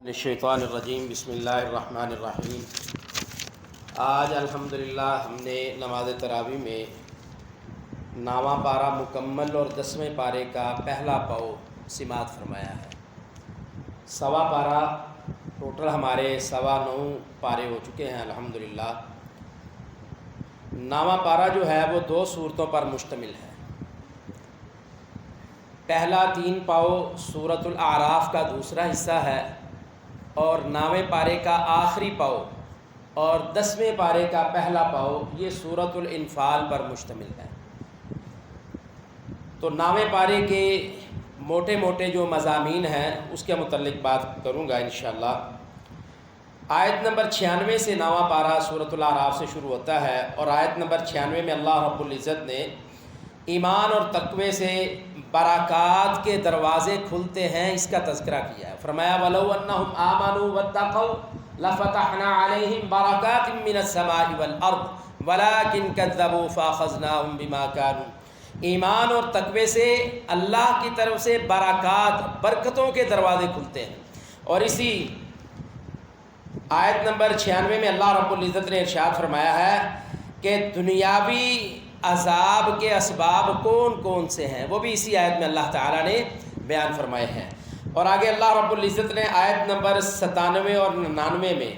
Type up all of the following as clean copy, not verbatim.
الشیطان الرجیم بسم اللہ الرحمن الرحیم۔ آج الحمدللہ ہم نے نماز تراویح میں نواں پارہ مکمل اور 10ویں پارے کا پہلا پاؤ سماعت فرمایا ہے۔ سوا پارہ ٹوٹل ہمارے 9.25 پارے ہو چکے ہیں الحمدللہ۔ نواں پارہ جو ہے وہ 2 صورتوں پر مشتمل ہے۔ پہلا 3 پاؤ سورۃ الاعراف کا دوسرا حصہ ہے اور 9ویں پارے کا آخری پاؤ اور 10ویں پارے کا پہلا پاؤ یہ سورۃ الانفال پر مشتمل ہے۔ تو 9ویں پارے کے موٹے موٹے جو مضامین ہیں اس کے متعلق بات کروں گا انشاءاللہ۔ آیت نمبر 96 سے 9واں پارہ سورۃ الاعراف سے شروع ہوتا ہے اور آیت نمبر 96 میں اللہ رب العزت نے ایمان اور تقوی سے برکات کے دروازے کھلتے ہیں اس کا تذکرہ کیا ہے۔ فرمایا وَلَوْ أَنَّهُمْ آمَنُوا وَاتَّقَوْا لَفَتَحْنَا عَلَيْهِمْ بَرَكَاتٍ مِّنَ السَّمَاءِ وَالْأَرْضِ وَلَٰكِنْ كَذَّبُوا فَأَخَذْنَاهُمْ بِمَا كَانُوا۔ ایمان اور تقوی سے اللہ کی طرف سے برکتوں کے دروازے کھلتے ہیں۔ اور اسی آیت نمبر 96 میں اللہ رب العزت نے ارشاد فرمایا ہے کہ دنیاوی عذاب کے اسباب کون کون سے ہیں، وہ بھی اسی آیت میں اللہ تعالیٰ نے بیان فرمائے ہیں۔ اور آگے اللہ رب العزت نے آیت نمبر 97 اور 99 میں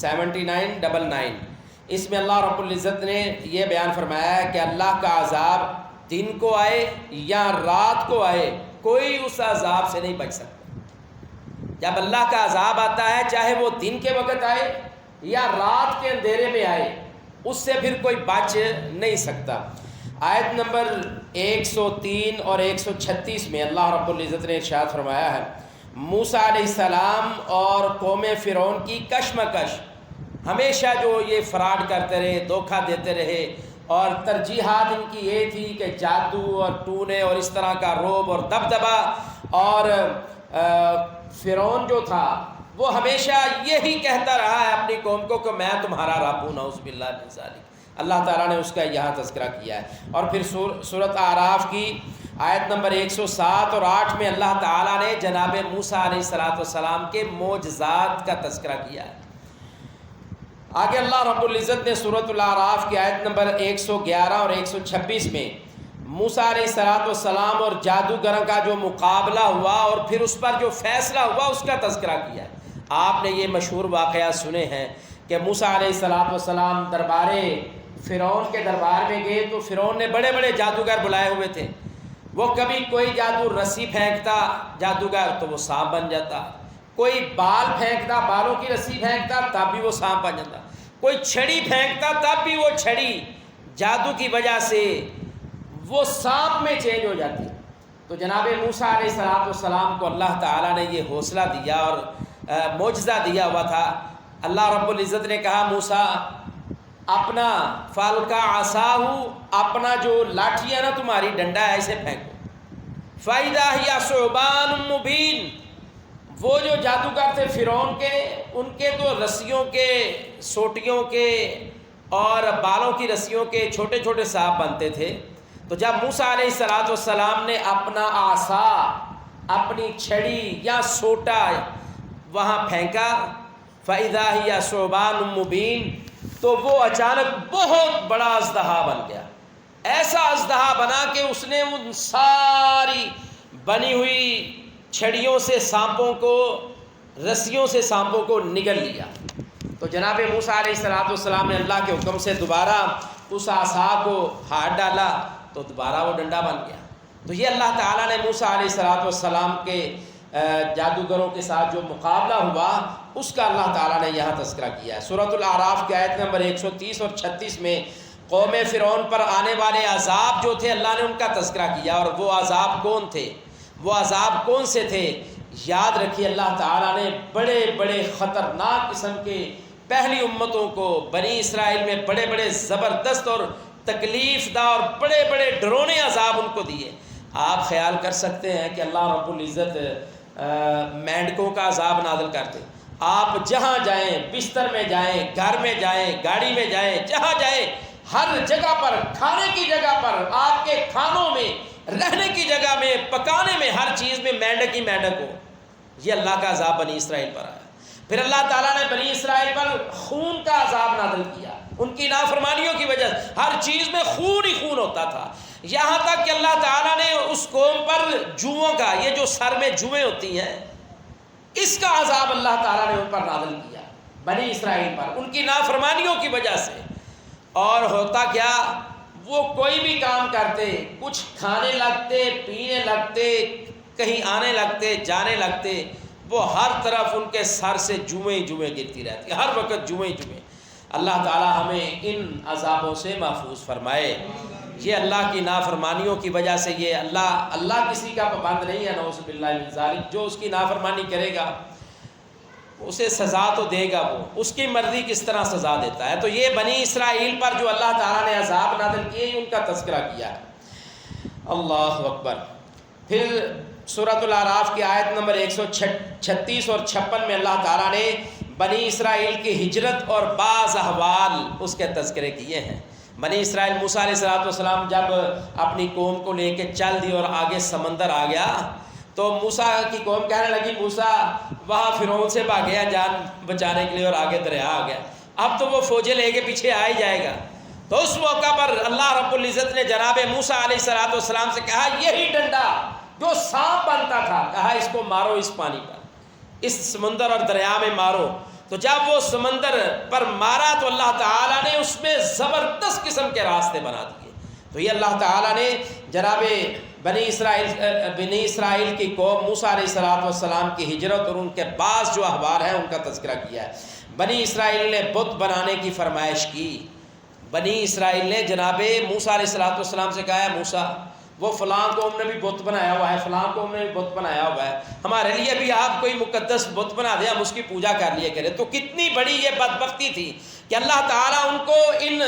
79 اس میں اللہ رب العزت نے یہ بیان فرمایا ہے کہ اللہ کا عذاب دن کو آئے یا رات کو آئے کوئی اس عذاب سے نہیں بچ سکتا۔ جب اللہ کا عذاب آتا ہے چاہے وہ دن کے وقت آئے یا رات کے اندھیرے میں آئے اس سے پھر کوئی بچ نہیں سکتا۔ آیت نمبر 103 اور 136 میں اللہ رب العزت نے ارشاد فرمایا ہے موسیٰ علیہ السلام اور قوم فرعون کی کشمکش، ہمیشہ جو یہ فراڈ کرتے رہے، دھوکہ دیتے رہے اور ترجیحات ان کی یہ تھی کہ جادو اور ٹونے اور اس طرح کا رعب اور دبدبا، اور فرعون جو تھا وہ ہمیشہ یہی کہتا رہا ہے اپنی قوم کو کہ میں تمہارا رب ہوں، نعوذ باللہ من ذالک۔ اللہ تعالیٰ نے اس کا یہاں تذکرہ کیا ہے۔ اور پھر سورۃ اعراف کی آیت نمبر 107 اور 8 میں اللہ تعالیٰ نے جناب موسیٰ علیہ السلام کے معجزات کا تذکرہ کیا ہے۔ آگے اللہ رب العزت نے سورۃ الاعراف کی آیت نمبر 111 اور 126 میں موسیٰ علیہ السلام اور جادوگروں کا جو مقابلہ ہوا اور پھر اس پر جو فیصلہ ہوا اس کا تذکرہ کیا ہے۔ آپ نے یہ مشہور واقعات سنے ہیں کہ موسیٰ علیہ السلام دربار فرعون کے دربار میں گئے تو فرعون نے بڑے بڑے جادوگر بلائے ہوئے تھے۔ وہ کبھی کوئی جادو رسی پھینکتا جادوگر تو وہ سانپ بن جاتا، کوئی بال پھینکتا، بالوں کی رسی پھینکتا تب بھی وہ سانپ بن جاتا، کوئی چھڑی پھینکتا تب بھی وہ چھڑی جادو کی وجہ سے وہ سانپ میں چینج ہو جاتی۔ تو جناب موسیٰ علیہ السلام کو اللہ تعالیٰ نے یہ حوصلہ دیا اور معجزہ دیا ہوا تھا۔ اللہ رب العزت نے کہا موسیٰ اپنا فالقا عصاہ، اپنا جو لاٹھی ہے نا تمہاری ڈنڈا ہے اسے پھینکو، فَإِذَا هِيَ ثُعْبَانٌ مُّبِينٌ۔ وہ جو جادوگر تھے فرعون کے، ان کے تو رسیوں کے، سوٹیوں کے اور بالوں کی رسیوں کے چھوٹے چھوٹے سانپ بنتے تھے۔ تو جب موسیٰ علیہ السلام نے اپنا عصا، اپنی چھڑی یا سوٹا وہاں پھینکا فَإِذَا هِيَ ثُعْبَانٌ مُّبِينٌ، تو وہ اچانک بہت بڑا اژدہا بن گیا۔ ایسا اژدہا بنا کہ اس نے ان ساری بنی ہوئی چھڑیوں سے سانپوں کو، رسیوں سے سانپوں کو نگل لیا۔ تو جناب موسیٰ علیہ السلام نے اللہ کے حکم سے دوبارہ اس عصا کو ہاتھ ڈالا تو دوبارہ وہ ڈنڈا بن گیا۔ تو یہ اللہ تعالیٰ نے موسیٰ علیہ السلام کے جادوگروں کے ساتھ جو مقابلہ ہوا اس کا اللہ تعالیٰ نے یہاں تذکرہ کیا ہے۔ سورۃ الاعراف کی آیت نمبر 130 اور 36 میں قوم فرعون پر آنے والے عذاب جو تھے اللہ نے ان کا تذکرہ کیا، اور وہ عذاب کون تھے، وہ عذاب کون سے تھے؟ یاد رکھیے اللہ تعالیٰ نے بڑے بڑے خطرناک قسم کے پہلی امتوں کو بنی اسرائیل میں بڑے بڑے زبردست اور تکلیف دہ اور بڑے بڑے ڈرونے عذاب ان کو دیے۔ آپ خیال کر سکتے ہیں کہ اللہ رب العزت مینڈکوں کا عذاب نازل کرتے، آپ جہاں جائیں، بستر میں جائیں، گھر میں جائیں، گاڑی میں جائیں، جہاں جائیں ہر جگہ پر، کھانے کی جگہ پر، آپ کے کھانوں میں، رہنے کی جگہ میں، پکانے میں، ہر چیز میں مینڈک ہی مینڈک ہو۔ یہ اللہ کا عذاب بنی اسرائیل پر آیا۔ پھر اللہ تعالیٰ نے بنی اسرائیل پر خون کا عذاب نازل کیا، ان کی نافرمانیوں کی وجہ سے ہر چیز میں خون ہی خون ہوتا تھا، یہاں تک کہ اللہ تعالیٰ نے اس قوم پر جوؤں کا، یہ جو سر میں جوئیں ہوتی ہیں، اس کا عذاب اللہ تعالیٰ نے ان پر نازل کیا، بنی اسرائیل پر، ان کی نافرمانیوں کی وجہ سے۔ اور ہوتا کیا، وہ کوئی بھی کام کرتے، کچھ کھانے لگتے، پینے لگتے، کہیں آنے لگتے، جانے لگتے، وہ ہر طرف ان کے سر سے جوئیں جوئیں گرتی رہتی، ہر وقت جوئیں جوئیں۔ اللہ تعالیٰ ہمیں ان عذابوں سے محفوظ فرمائے۔ یہ اللہ کی نافرمانیوں کی وجہ سے، یہ اللہ کسی کا پابند نہیں ہے، نعوذ باللہ من ذالک۔ جو اس کی نافرمانی کرے گا اسے سزا تو دے گا، وہ اس کی مرضی کس طرح سزا دیتا ہے۔ تو یہ بنی اسرائیل پر جو اللہ تعالیٰ نے عذاب نازل کیے، ان کا تذکرہ کیا ہے۔ اللہ اکبر۔ پھر سورۃ الاعراف کی آیت نمبر 136 اور 56 میں اللہ تعالیٰ نے بنی اسرائیل کی ہجرت اور بعض احوال اس کے تذکرے کیے ہیں۔ بنی اسرائیل، موسیٰ علیہ السلام جب اپنی قوم کو لے کے چل دی اور آگے سمندر آ گیا تو موسیٰ کی قوم کہنے لگی، موسیٰ وہاں فرعون سے بھاگیا جان بچانے کے لیے اور آگے دریا آ گیا، اب تو وہ فوجیں لے کے پیچھے آ ہی جائے گا۔ تو اس موقع پر اللہ رب العزت نے جناب موسیٰ علیہ السلام سے کہا، یہی ڈنڈا جو سانپ بنتا تھا، کہا اس کو مارو اس پانی پر، اس سمندر اور دریا میں مارو۔ تو جب وہ سمندر پر مارا تو اللہ تعالیٰ نے اس میں زبردست قسم کے راستے بنا دیے۔ تو یہ اللہ تعالیٰ نے جناب بنی اسرائیل کی قوم موسیٰ علیہ السلام کی ہجرت اور ان کے بعض جو احوال ہیں ان کا تذکرہ کیا ہے۔ بنی اسرائیل نے بت بنانے کی فرمائش کی۔ بنی اسرائیل نے جناب موسیٰ علیہ السلام سے کہا ہے، موسیٰ وہ فلاں قوم نے بھی بت بنایا ہوا ہے، فلاں قوم نے بھی بت بنایا ہوا ہے، ہمارے لیے بھی آپ کوئی مقدس بت بنا دیں، ہم اس کی پوجا کر لیے کریں۔ تو کتنی بڑی یہ بدبختی تھی کہ اللہ تعالیٰ ان کو ان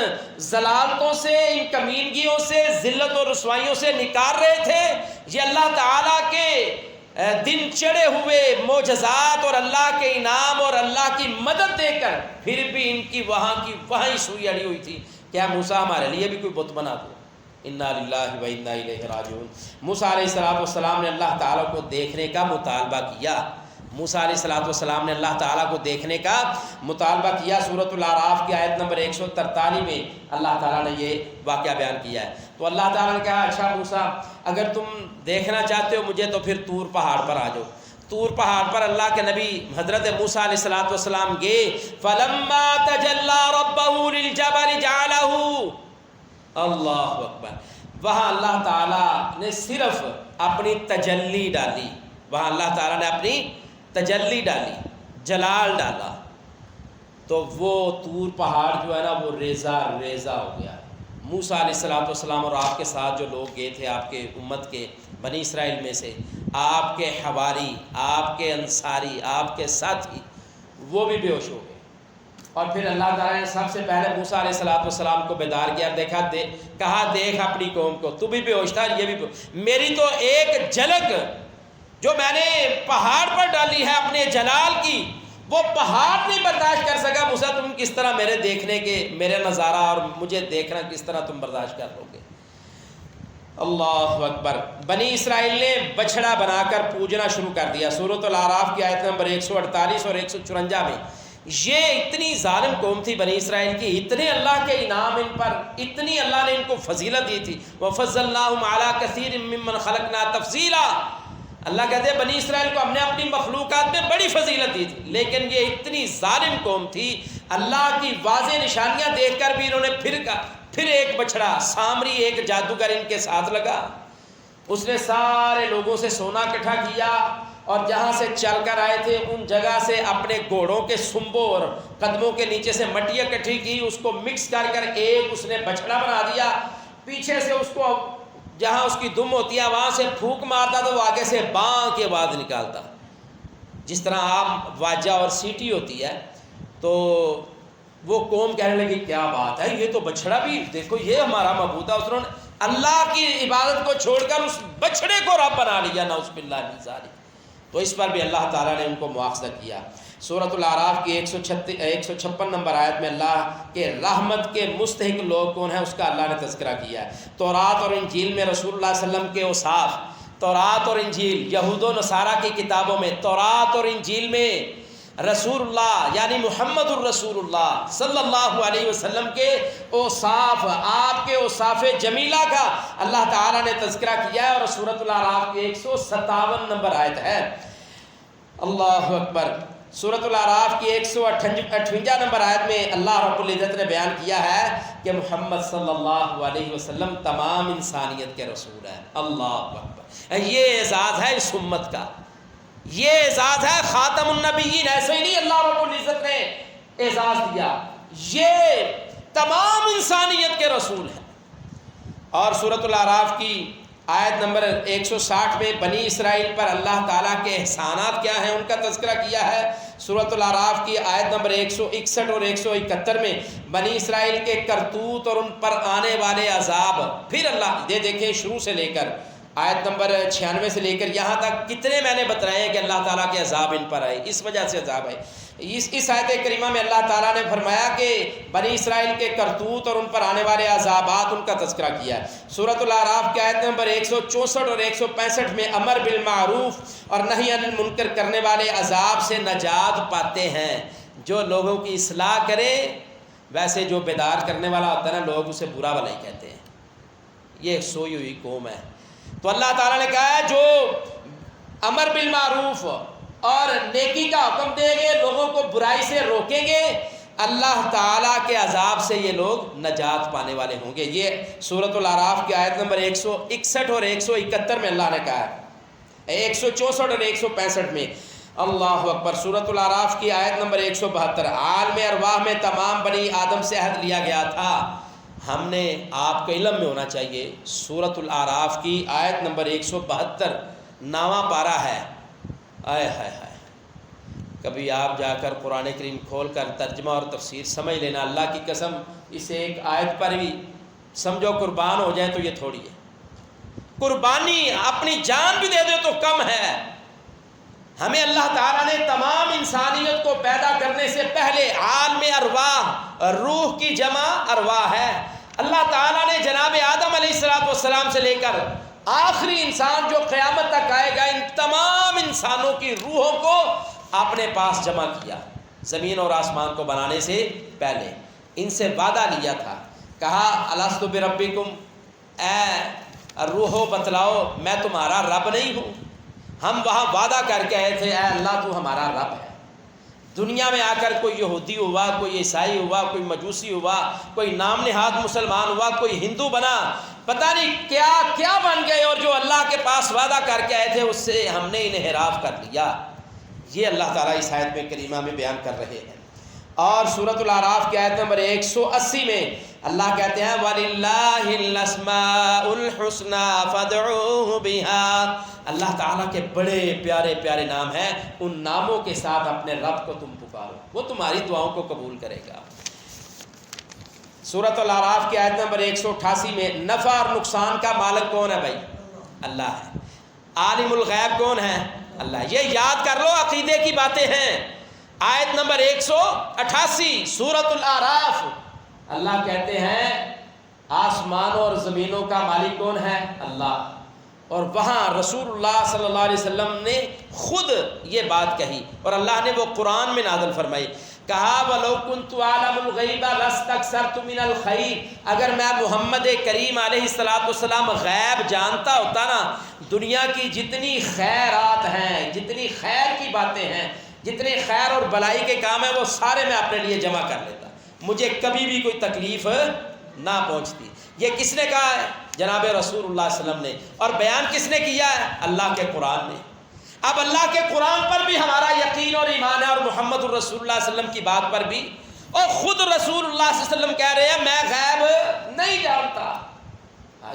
ضلالتوں سے، ان کمینگیوں سے، ذلت اور رسوائیوں سے نکال رہے تھے۔ یہ اللہ تعالیٰ کے دن چڑھے ہوئے معجزات اور اللہ کے انعام اور اللہ کی مدد دے کر پھر بھی ان کی وہیں سوئی اڑی ہوئی تھی، کیا موسیٰ ہمارے لیے بھی کوئی بت بنا دو۔ انا للہ و انا الیہ راجعون۔ موسیٰ علیہ السلام نے اللہ تعالیٰ کو دیکھنے کا مطالبہ کیا۔ موسیٰ علیہ السلام نے اللہ تعالیٰ کو دیکھنے کا مطالبہ کیا۔ سورۃ الاعراف کی آیت نمبر 143 میں اللہ تعالیٰ نے یہ واقعہ بیان کیا ہے۔ تو اللہ تعالیٰ نے کہا، اچھا موسیٰ اگر تم دیکھنا چاہتے ہو مجھے تو پھر طور پہاڑ پر آ جاؤ۔ طور پہاڑ پر اللہ کے نبی حضرت موسیٰ علیہ السلام گئے۔ فلما تجلی ربہ للجبل جعلہ، اللہ اکبر، وہاں اللہ تعالیٰ نے صرف اپنی تجلی ڈالی، وہاں اللہ تعالیٰ نے اپنی تجلی ڈالی، جلال ڈالا، تو وہ طور پہاڑ جو ہے نا وہ ریزہ ریزہ ہو گیا۔ موسیٰ علیہ السلام اور آپ کے ساتھ جو لوگ گئے تھے آپ کے امت کے بنی اسرائیل میں سے، آپ کے حواری، آپ کے انصاری، آپ کے ساتھی، وہ بھی بے ہوش ہو گئے۔ اور پھر اللہ تعالیٰ نے سب سے پہلے موسیٰ علیہ السلام کو بیدار کیا، کہا دیکھ اپنی قوم کو، تو بھی بے ہوش تھا، یہ بھی میری تو ایک جھلک جو میں نے پہاڑ پر ڈالی ہے اپنے جلال کی، وہ پہاڑ نہیں برداشت کر سکا۔ موسیٰ تم کس طرح میرے دیکھنے کے، میرے نظارہ اور مجھے دیکھنا کس طرح تم برداشت کر لو گے۔ اللہ اکبر۔ بنی اسرائیل نے بچھڑا بنا کر پوجنا شروع کر دیا۔ سورۃ الاعراف کی آیت نمبر 148 اور 154 میں یہ اتنی ظالم قوم تھی بنی اسرائیل کی، اتنے اللہ کے انعام ان پر، اتنی اللہ نے ان کو فضیلت دی تھی۔ وَفَضَّلْنَاهُمْ عَلَىٰ كَثِيرٍ مِّمَّنْ خَلَقْنَا تَفْضِيلًا، اللہ کہتے ہیں بنی اسرائیل کو ہم نے اپنی مخلوقات میں بڑی فضیلت دی تھی، لیکن یہ اتنی ظالم قوم تھی، اللہ کی واضح نشانیاں دیکھ کر بھی انہوں نے پھر ایک بچڑا سامری، ایک جادوگر ان کے ساتھ لگا، اس نے سارے لوگوں سے سونا اکٹھا کیا اور جہاں سے چل کر آئے تھے ان جگہ سے اپنے گھوڑوں کے سنبوں اور قدموں کے نیچے سے مٹی اکٹھی کی، اس کو مکس کر کر ایک اس نے بچڑا بنا دیا، پیچھے سے اس کو جہاں اس کی دم ہوتی ہے وہاں سے پھونک مارتا تو وہ آگے سے باں کی آواز نکالتا، جس طرح عام واجہ اور سیٹی ہوتی ہے۔ تو وہ قوم کہنے لگی کیا بات ہے، یہ تو بچڑا بھی، دیکھو یہ ہمارا معبود ہے۔ اس نے اللہ کی عبادت کو چھوڑ کر اس بچڑے کو رب بنا لیا، نعوذ باللہ من ذالک۔ تو اس پر بھی اللہ تعالیٰ نے ان کو مواخذہ کیا۔ سورۃ الاعراف کی 156 نمبر آیت میں اللہ کے رحمت کے مستحق لوگ کون ہیں اس کا اللہ نے تذکرہ کیا ہے۔ تورات اور انجیل میں رسول اللہ صلی اللہ علیہ وسلم کے اوصاف، تورات اور انجیل، یہود و نصارہ کی کتابوں میں تورات اور انجیل میں رسول اللہ یعنی محمد الرسول اللہ صلی اللہ علیہ وسلم کے اوصاف، آپ کے اوصاف جمیلہ کا اللہ تعالیٰ نے تذکرہ کیا ہے، اور سورۃ الاعراف کی 157 نمبر آیت ہے۔ اللہ اکبر۔ سورۃ الاعراف کی 158 نمبر آیت میں اللہ رب العزت نے بیان کیا ہے کہ محمد صلی اللہ علیہ وسلم تمام انسانیت کے رسول ہیں۔ اللہ اکبر۔ یہ اعزاز ہے اس امت کا، یہ اعزاز ہے خاتم النبیین۔ ایسے ہی نہیں اللہ رب العزت نے اعزاز دیا، یہ تمام انسانیت کے رسول ہیں۔ اور سورۃ الاعراف کی آیت نمبر 160 میں بنی اسرائیل پر اللہ تعالیٰ کے احسانات کیا ہیں ان کا تذکرہ کیا ہے۔ سورۃ الاعراف کی آیت نمبر 161 اور 171 میں بنی اسرائیل کے کرتوت اور ان پر آنے والے عذاب، پھر اللہ یہ دیکھیں شروع سے لے کر آیت نمبر 96 سے لے کر یہاں تک کتنے میں نے بتائے ہیں کہ اللہ تعالیٰ کے عذاب ان پر آئے، اس وجہ سے عذاب آئے۔ اس آیت کریمہ میں اللہ تعالیٰ نے فرمایا کہ بنی اسرائیل کے کرتوت اور ان پر آنے والے عذابات ان کا تذکرہ کیا ہے۔ سورۃ الاعراف کی آیت نمبر 164 اور 165 میں امر بالمعروف اور نہی عن المنکر کرنے والے عذاب سے نجات پاتے ہیں۔ جو لوگوں کی اصلاح کرے، ویسے جو بیدار کرنے والا ہوتا ہے نا، لوگ اسے برا بھلا ہی کہتے ہیں، یہ ایک سوئی ہوئی قوم ہے۔ تو اللہ تعالیٰ نے کہا ہے جو امر بالمعروف اور نیکی کا حکم دیں گے، لوگوں کو برائی سے روکیں گے، اللہ تعالیٰ کے عذاب سے یہ لوگ نجات پانے والے ہوں گے۔ یہ سورۃ الاعراف کی آیت نمبر 161 اور 171 میں اللہ نے کہا ہے، 164 اور 165 میں۔ اللہ اکبر۔ سورۃ الاعراف کی آیت نمبر 172 عالم ارواح میں تمام بنی آدم سے عہد لیا گیا تھا۔ ہم نے آپ کو علم میں ہونا چاہیے، سورۃ الاعراف کی آیت نمبر 172 نواں پارہ ہے۔ آئے ہائے ہائے، کبھی آپ جا کر قرآن کریم کھول کر ترجمہ اور تفسیر سمجھ لینا، اللہ کی قسم اس ایک آیت پر بھی سمجھو قربان ہو جائے تو یہ تھوڑی ہے، قربانی اپنی جان بھی دے دے تو کم ہے۔ ہمیں اللہ تعالیٰ نے تمام انسانیت کو پیدا کرنے سے پہلے عالم ارواح، روح کی جمع ارواح ہے، اللہ تعالیٰ نے جناب آدم علیہ السلام سے لے کر آخری انسان جو قیامت تک آئے گا، ان تمام انسانوں کی روحوں کو اپنے پاس جمع کیا زمین اور آسمان کو بنانے سے پہلے۔ ان سے وعدہ لیا تھا، کہا الست بربکم، اے روحو بتلاؤ میں تمہارا رب نہیں ہوں؟ ہم وہاں وعدہ کر کے آئے تھے، اے اللہ تو ہمارا رب ہے۔ دنیا میں آ کر کوئی یہودی ہوا، کوئی عیسائی ہوا، کوئی مجوسی ہوا، کوئی نام نہاد مسلمان ہوا، کوئی ہندو بنا، پتہ نہیں کیا کیا بن گئے، اور جو اللہ کے پاس وعدہ کر کے آئے تھے اس سے ہم نے انحراف کر لیا۔ یہ اللہ تعالیٰ اس آیت میں کریمہ میں بیان کر رہے ہیں۔ اور سورۃ الاعراف کی آیت نمبر 180 میں اللہ کہتے ہیں وَلِلَّهِ الْأَسْمَاءُ الْحُسْنَى فَادْعُوهُ بِهَا، اللہ تعالیٰ کے بڑے پیارے پیارے نام ہیں، ان ناموں کے ساتھ اپنے رب کو تم پکارو، وہ تمہاری دعاؤں کو قبول کرے گا۔ سورۃ الاعراف کی آیت نمبر 188 میں نفع اور نقصان کا مالک کون ہے بھائی؟ اللہ ہے۔ عالم الغیب کون ہے؟ اللہ۔ یہ یاد کر لو، عقیدے کی باتیں ہیں۔ آیت نمبر 188 سورۃ الاعراف، اللہ کہتے ہیں آسمانوں اور زمینوں کا مالک کون ہے؟ اللہ۔ اور وہاں رسول اللہ صلی اللہ علیہ وسلم نے خود یہ بات کہی، اور اللہ نے وہ قرآن میں نازل فرمائی، کہا وَلَوْ كُنْتُ أَعْلَمُ الْغَيْبَ لَاسْتَكْثَرْتُ مِنَ الْخَيْرِ، اگر میں محمد کریم علیہ السلام غیب جانتا ہوتا نا، دنیا کی جتنی خیرات ہیں، جتنی خیر کی باتیں ہیں، جتنے خیر اور بلائی کے کام ہیں، وہ سارے میں اپنے لیے جمع کر لیتا، مجھے کبھی بھی کوئی تکلیف نہ پہنچتی۔ یہ کس نے کہا ہے؟ جناب رسول اللہ صلی اللہ علیہ وسلم نے۔ اور بیان کس نے کیا ہے؟ اللہ کے قرآن نے۔ اب اللہ کے قرآن پر بھی ہمارا یقین اور ایمان ہے، اور محمد الرسول اللہ صلی اللہ علیہ وسلم کی بات پر بھی، اور خود رسول اللہ صلی اللہ علیہ وسلم کہہ رہے ہیں میں غیب نہیں جانتا۔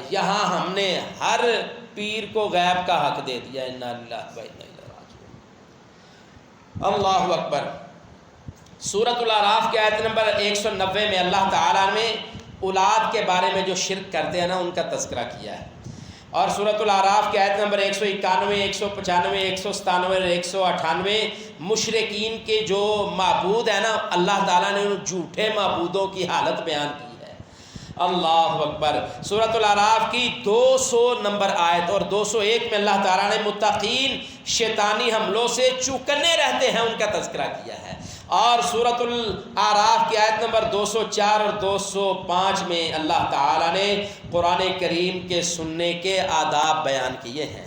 یہاں ہم نے ہر پیر کو غیب کا حق دے دیا۔ انا للہ و انا الیہ راجعون۔ اللہ اکبر۔ سورۃ الاعراف کی آیت نمبر 190 میں اللہ تعالیٰ نے اولاد کے بارے میں جو شرک کرتے ہیں نا، ان کا تذکرہ کیا ہے۔ اور سورۃ الاعراف کی آیت نمبر 191، 195، 197 اور 198 مشرکین کے جو معبود ہیں نا، اللہ تعالیٰ نے ان جھوٹے معبودوں کی حالت بیان کی ہے۔ اللہ اکبر۔ سورۃ الاعراف کی 200 نمبر آیت اور 201 میں اللہ تعالیٰ نے متقین شیطانی حملوں سے چوکنے رہتے ہیں ان کا تذکرہ کیا ہے، اور سورۃ الاعراف کی آیت نمبر 204 اور 205 میں اللہ تعالیٰ نے قرآن کریم کے سننے کے آداب بیان کیے ہیں۔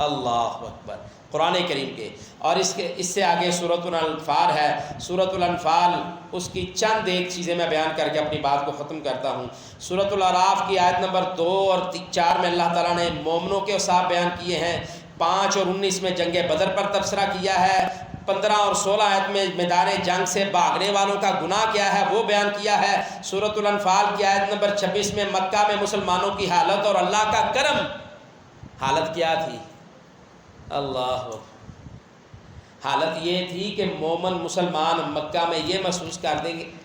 اللہ اکبر، قرآن کریم کے۔ اور اس سے آگے سورۃ الانفال ہے، سورۃ الانفال اس کی چند ایک چیزیں میں بیان کر کے اپنی بات کو ختم کرتا ہوں۔ سورۃ الاعراف کی آیت نمبر 2 اور 4 میں اللہ تعالیٰ نے مومنوں کے اوصاف بیان کیے ہیں، 5 اور 19 میں جنگ بدر پر تبصرہ کیا ہے، 15 اور 16 آیت میں میدان جنگ سے بھاگنے والوں کا گناہ کیا ہے وہ بیان کیا ہے۔ سورۃ الانفال کی آیت نمبر 26 میں مکہ میں مسلمانوں کی حالت اور اللہ کا کرم، حالت کیا تھی؟ اللہ، حالت یہ تھی کہ مومن مسلمان مکہ میں یہ محسوس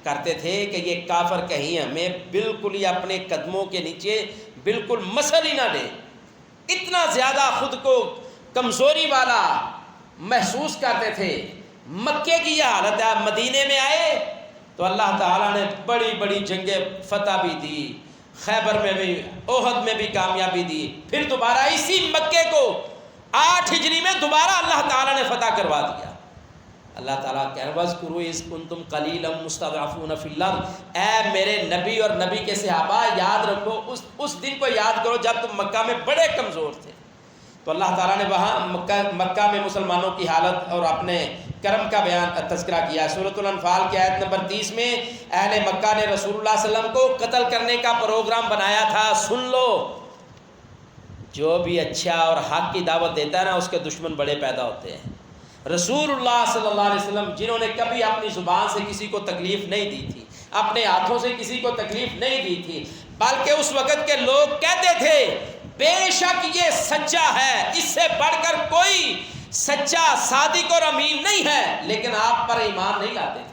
کرتے تھے کہ یہ کافر کہیں ہمیں بالکل ہی اپنے قدموں کے نیچے بالکل مسل ہی نہ دے، اتنا زیادہ خود کو کمزوری والا محسوس کرتے تھے۔ مکے کی یہ حالت ہے۔ مدینے میں آئے تو اللہ تعالیٰ نے بڑی بڑی جنگیں فتح بھی دی، خیبر میں بھی، احد میں بھی کامیابی دی، پھر دوبارہ اسی مکے کو 8 ہجری میں دوبارہ اللہ تعالیٰ نے فتح کروا دیا۔ اللہ تعالیٰ کہہ رہے وَاذْكُرُوا إِذْ كُنْتُمْ قَلِيلًا مُسْتَضْعَفُونَ فِي الْأَرْضِ، اے میرے نبی اور نبی کے صحابہ یاد رکھو اس دن کو یاد کرو جب تم مکہ میں بڑے کمزور تھے۔ تو اللہ تعالیٰ نے وہاں مکہ میں مسلمانوں کی حالت اور اپنے کرم کا بیان تذکرہ کیا۔ سورۃ الانفال کی آیت نمبر 30 میں اہل مکہ نے رسول اللہ صلی اللہ علیہ وسلم کو قتل کرنے کا پروگرام بنایا تھا۔ سن لو، جو بھی اچھا اور حق کی دعوت دیتا ہے نا اس کے دشمن بڑے پیدا ہوتے ہیں۔ رسول اللہ صلی اللہ علیہ وسلم جنہوں نے کبھی اپنی زبان سے کسی کو تکلیف نہیں دی تھی، اپنے ہاتھوں سے کسی کو تکلیف نہیں دی تھی، بلکہ اس وقت کے لوگ کہتے تھے بے شک یہ سچا ہے، اس سے بڑھ کر کوئی سچا صادق اور امین نہیں ہے، لیکن آپ پر ایمان نہیں لاتے تھے۔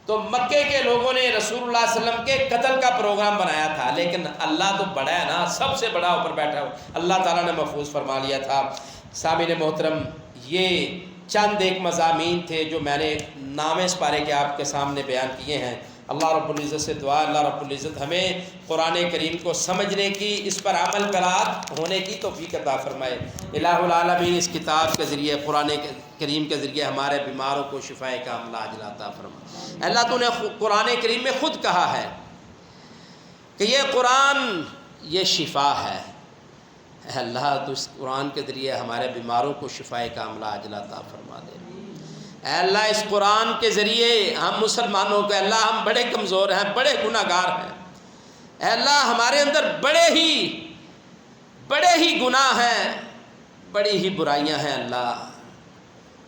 تو مکے کے لوگوں نے رسول اللہ صلی اللہ علیہ وسلم کے قتل کا پروگرام بنایا تھا، لیکن اللہ تو بڑا ہے نا، سب سے بڑا اوپر بیٹھا ہو، اللہ تعالیٰ نے محفوظ فرما لیا تھا۔ سامعین محترم، یہ چند ایک مضامین تھے جو میں نے نامے سپارے کے آپ کے سامنے بیان کیے ہیں۔ اللہ رب العزت سے دعا اللہ رب العزت ہمیں قرآن کریم کو سمجھنے کی، اس پر عمل پیرا ہونے کی توفیق عطا فرمائے۔ الہ العالمین اس کتاب کے ذریعے، قرآن کریم کے ذریعے ہمارے بیماروں کو شفاء کاملہ عاجلہ عطا فرمائے۔ اللہ تو نے قرآن کریم میں خود کہا ہے کہ یہ قرآن یہ شفا ہے۔ اے اللہ تو اس قرآن کے ذریعے ہمارے بیماروں کو شفاء کاملہ عاجلہ عطا فرما دے۔ اے اللہ اس قرآن کے ذریعے ہم مسلمانوں کو، اللہ ہم بڑے کمزور ہیں، بڑے گناہ گار ہیں، اے اللہ ہمارے اندر بڑے ہی گناہ ہیں، بڑی ہی برائیاں ہیں۔ اللہ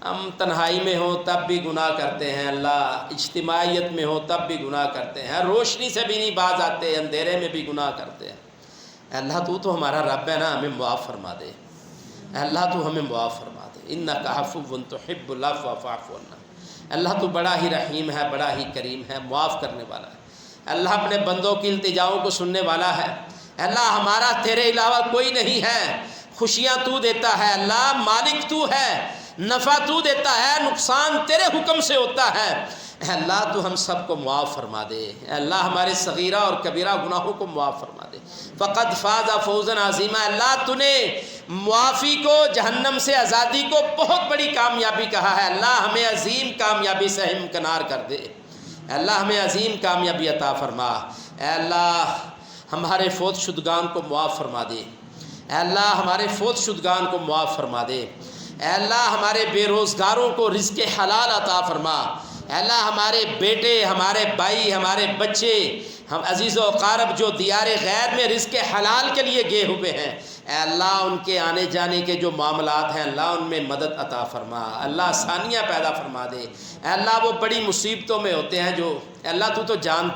ہم تنہائی میں ہوں تب بھی گناہ کرتے ہیں، اللہ اجتماعیت میں ہوں تب بھی گناہ کرتے ہیں، روشنی سے بھی نہیں باز آتے، اندھیرے میں بھی گناہ کرتے ہیں۔ اے اللہ تو ہمارا رب ہے نا، ہمیں معاف فرما دے۔ اے اللہ تو ہمیں معاف فرما دے۔ انک عفو تحب العفو فاعف عنا۔ اللہ تو بڑا ہی رحیم ہے، بڑا ہی کریم ہے، معاف کرنے والا ہے۔ اللہ اپنے بندوں کی التجاؤں کو سننے والا ہے۔ اللہ ہمارا تیرے علاوہ کوئی نہیں ہے، خوشیاں تو دیتا ہے، اللہ مالک تو ہے، نفع تو دیتا ہے، نقصان تیرے حکم سے ہوتا ہے۔ اے اللہ تو ہم سب کو معاف فرما دے۔ اے اللہ ہمارے صغیرہ اور کبیرہ گناہوں کو معاف فرما دے۔ فقد فاز فوزا عظیما۔ اللہ تو نے معافی کو، جہنم سے آزادی کو بہت بڑی کامیابی کہا ہے۔ اللہ ہمیں عظیم کامیابی سے ہمکنار کر دے۔ اے اللہ ہمیں عظیم کامیابی عطا فرما۔ اے اللہ ہمارے فوت شدگان کو معاف فرما دے۔ اے اللہ ہمارے فوت شدگان کو معاف فرما دے۔ اے اللہ ہمارے بے روزگاروں کو رزق حلال عطا فرما۔ اے اللہ ہمارے بیٹے، ہمارے بھائی، ہمارے بچے، ہم عزیز و اقارب جو دیار غیر میں رزق حلال کے لیے گئے ہوئے ہیں، اے اللہ ان کے آنے جانے کے جو معاملات ہیں اللہ ان میں مدد عطا فرما۔ اللہ آسانیاں پیدا فرما دے۔ اے اللہ وہ بڑی مصیبتوں میں ہوتے ہیں جو، اے اللہ تو جانتا